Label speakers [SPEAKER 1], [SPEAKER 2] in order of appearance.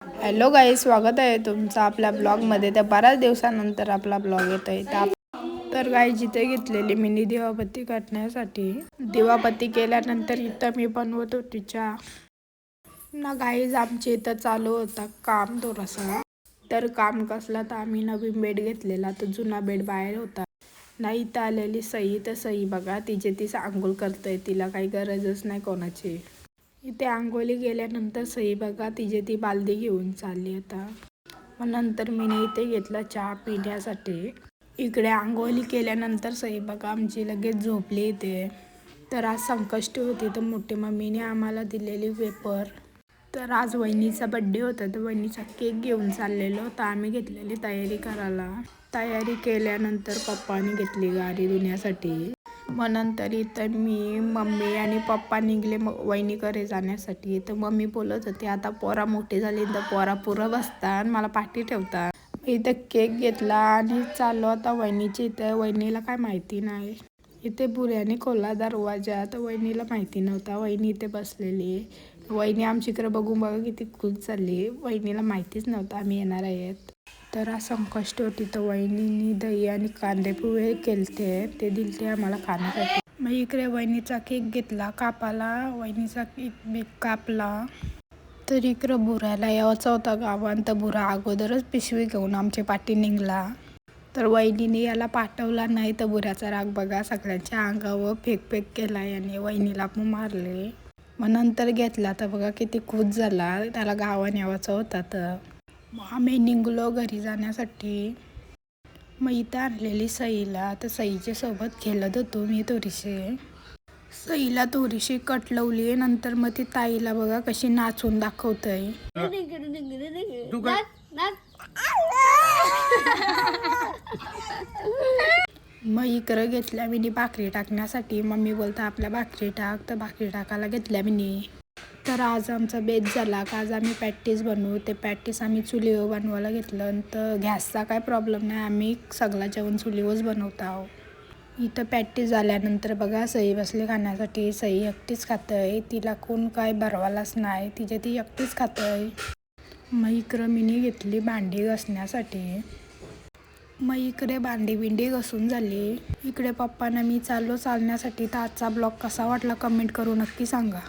[SPEAKER 1] Hello guys, स्वागत आहे तुमचं आपल्या ब्लॉगमध्ये. त्या बऱ्याच दिवसानंतर आपला ब्लॉग येत आहे. तर गाई जिथे घेतलेली मिनी दिवाबत्ती करण्यासाठी दिवाबत्ती केल्यानंतर इथं मी बनवत होती चहा ना. गाईज आमच्या इथं चालू होता काम थोडासा. तर काम कसला तर आम्ही नवीन बेड घेतलेला, तर जुना बेड बाहेर होता ना. इथं आलेली सई, तर सई बघा तिचे तीच आंघोळ करतंय, तिला काही गरजच नाही कोणाची. इथे आंघोळी गेल्यानंतर सई बघा तिचे ती बालदी घेऊन चालली आता. मग नंतर मी इथे घेतला चहा पिण्यासाठी. इकडे आंघोळी केल्यानंतर सई बघा आमची लगेच झोपली इथे. तर आज संकष्टी होती, तर मोठी मम्मीने आम्हाला दिलेली वेपर. तर आज वहिनीचा बड्डे होता, तर वहिनीचा केक घेऊन चाललेलो, तर आम्ही घेतलेली तयारी करायला. तयारी केल्यानंतर पप्पानी घेतली गाडी धुण्यासाठी. मग नंतर इथं मी, मम्मी आणि पप्पा निघले वहिनीकडे जाण्यासाठी. तर मम्मी बोलत होती आता पोरा मोठी झाली तर पोरा पुरं बसतात, मला पाठी ठेवतात. इथं केक घेतला आणि चाललो आता वहिनीची. इथं वहिनीला काय माहिती नाही, इथे बुऱ्याने खोलला दरवाजा, तर वहिनीला माहिती नव्हता. वहिनी इथे बसलेली. वहिनी आमच्याकडे बघून बघा किती खुश झाली, वहिनीला माहितीच नव्हतं आम्ही येणार आहेत. तर आज संकष्ट होती, तर वहिनीने दही आणि कांदे पोहे केलते, ते दिलते आम्हाला खाण्यासाठी. मग इकडे वहिनीचा केक घेतला कापाला, वहिनीचा केक कापला. तर इकडं बुरायला यायचा होता गावात, तर बुरा अगोदरच पिशवी घेऊन आमच्या पाठी निघला. तर वहिनीने याला पाठवला नाही, तर बुऱ्याचा राग बघा सगळ्यांच्या अंगावर फेक केला आणि वहिनीला पण मारले. मग नंतर घेतला तर बघा किती खुश झाला, त्याला गावात यावायचा होता. तर मग आम्ही निघलो घरी जाण्यासाठी. मग इथं आणलेली सईला, तर सईच्या सोबत खेळत होतो मी थोडीशी. सईला थोडीशी कट लावली, नंतर मग ती ताईला बघा कशी नाचून दाखवतय. मग इकडं घेतल्या मी भाकरी टाकण्यासाठी. मम्मी बोलता आपल्या भाकरी टाक, तर भाकरी टाकायला घेतल्या मी. तर आज आमचा बेत झाला का आज आम्ही पॅटीस बनवू. ते पॅटीस आम्ही चुलीवर बनवायला घेतलं, तर गॅसचा काय प्रॉब्लेम नाही, आम्ही सगळं जेवण चुलीवरच बनवत आहोत. इथं पॅटीस झाल्यानंतर बघा सई बसली खाण्यासाठी. सई एकटीच खातंय, तिला कोण काय भरवालाच नाही, तिचे ती एकटीच खातंय. मग इकडं मिनी घेतली भांडी घासण्यासाठी. मग इकडे भांडी घासून झाली. इकडे पप्पांना मी चाललो चालण्यासाठी. तर आजचा ब्लॉग कसा वाटला कमेंट करून नक्की सांगा.